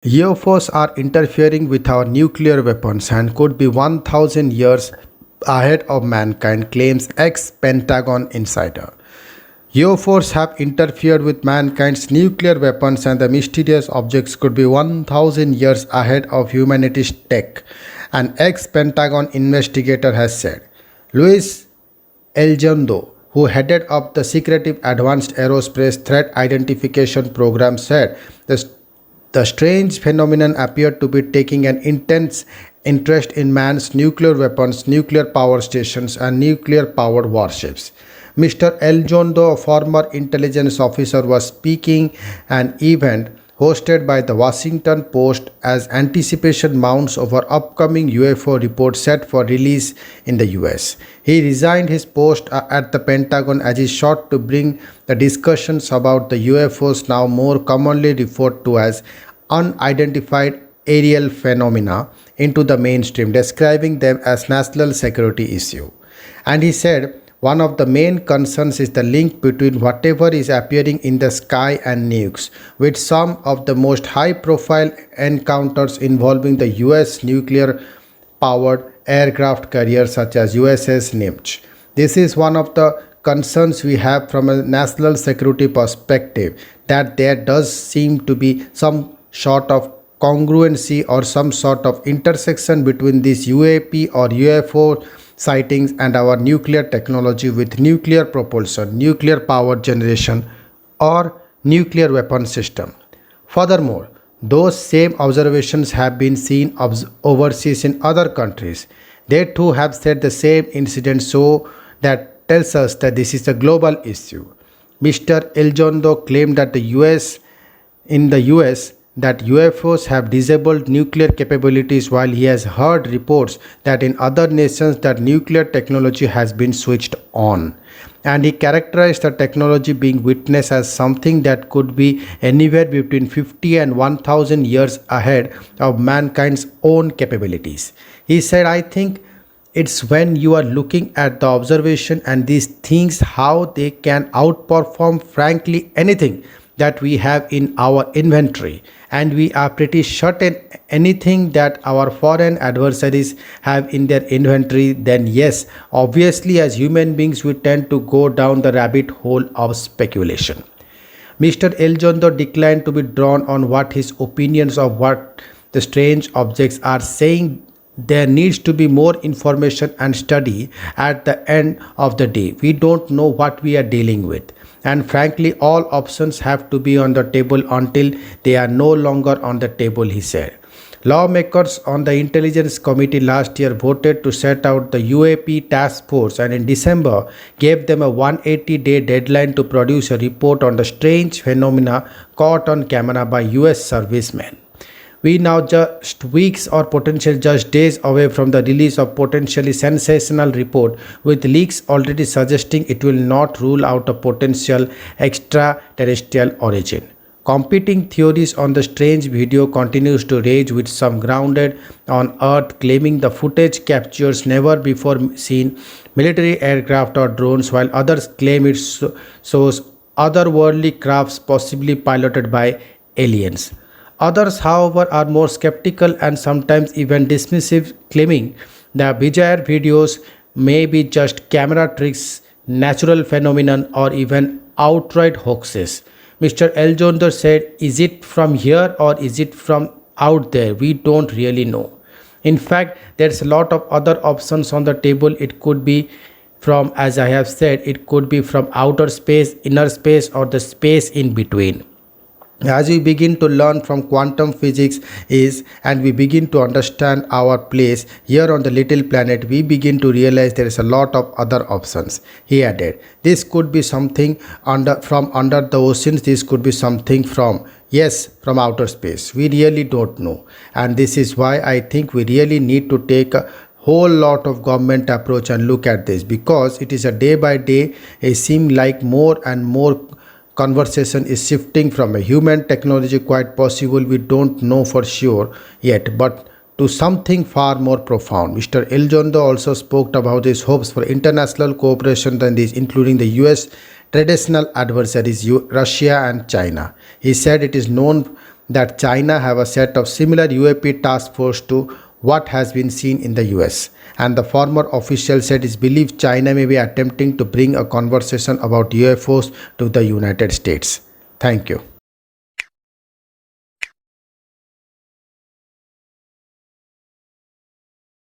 UFOs are interfering with our nuclear weapons and could be 1000 years ahead of mankind, claims ex-Pentagon insider. UFOs have interfered with mankind's nuclear weapons and the mysterious objects could be 1000 years ahead of humanity's tech, an ex-Pentagon investigator has said. Luis Elizondo, who headed up the secretive Advanced Aerospace Threat Identification Program, said the strange phenomenon appeared to be taking an intense interest in man's nuclear weapons, nuclear power stations, and nuclear powered warships. Mr. Elizondo, a former intelligence officer, was speaking an event hosted by the Washington Post as anticipation mounts over upcoming UFO report set for release in the US. He resigned his post at the Pentagon as he sought to bring the discussions about the UFOs, now more commonly referred to as unidentified aerial phenomena, into the mainstream, describing them as national security issue. And he said, one of the main concerns is the link between whatever is appearing in the sky and nukes, with some of the most high profile encounters involving the US nuclear powered aircraft carriers such as USS Nimitz. This is one of the concerns we have from a national security perspective, that there does seem to be some sort of congruency or some sort of intersection between this UAP or UFO sightings and our nuclear technology with nuclear propulsion, nuclear power generation, or nuclear weapon system. Furthermore, those same observations have been seen overseas in other countries. They too have said the same incident, so that tells us that this is a global issue. Mr. Elizondo claimed that in the US that UFOs have disabled nuclear capabilities, while he has heard reports that in other nations that nuclear technology has been switched on. And he characterized the technology being witnessed as something that could be anywhere between 50 and 1000 years ahead of mankind's own capabilities. He said, I think it's when you are looking at the observation and these things, how they can outperform frankly anything that we have in our inventory, and we are pretty certain anything that our foreign adversaries have in their inventory, then yes, obviously as human beings we tend to go down the rabbit hole of speculation. Mr. Elizondo declined to be drawn on what his opinions of what the strange objects are, saying there needs to be more information and study. At the end of the day, we don't know what we are dealing with, and frankly all options have to be on the table until they are no longer on the table, he said. Lawmakers on the Intelligence Committee last year voted to set out the UAP task force, and in December gave them a 180-day deadline to produce a report on the strange phenomena caught on camera by US servicemen. We now just weeks or potentially just days away from the release of potentially sensational report, with leaks already suggesting it will not rule out a potential extraterrestrial origin. Competing theories on the strange video continues to rage, with some grounded on Earth claiming the footage captures never before seen military aircraft or drones, while others claim it shows otherworldly crafts possibly piloted by aliens. Others, however, are more skeptical and sometimes even dismissive, claiming the bizarre videos may be just camera tricks, natural phenomenon, or even outright hoaxes. Mr. Elizondo said, is it from here or is it from out there? We don't really know. In fact, there's a lot of other options on the table. It could be from, as I have said, it could be from outer space, inner space, or the space in between. As we begin to learn from quantum physics and we begin to understand our place here on the little planet, we begin to realize there is a lot of other options, he added. This could be something from under the oceans, this could be something from outer space. We really don't know, and this is why I think we really need to take a whole lot of government approach and look at this, because it is a day by day, it seems like more and more conversation is shifting from a human technology, quite possible, we don't know for sure yet, but to something far more profound. Mr. Elizondo also spoke about his hopes for international cooperation than this, including the US traditional adversaries, Russia and China. He said it is known that China have a set of similar UAP task force to what has been seen in the US. And the former official said it's believed China may be attempting to bring a conversation about UFOs to the United States. Thank you.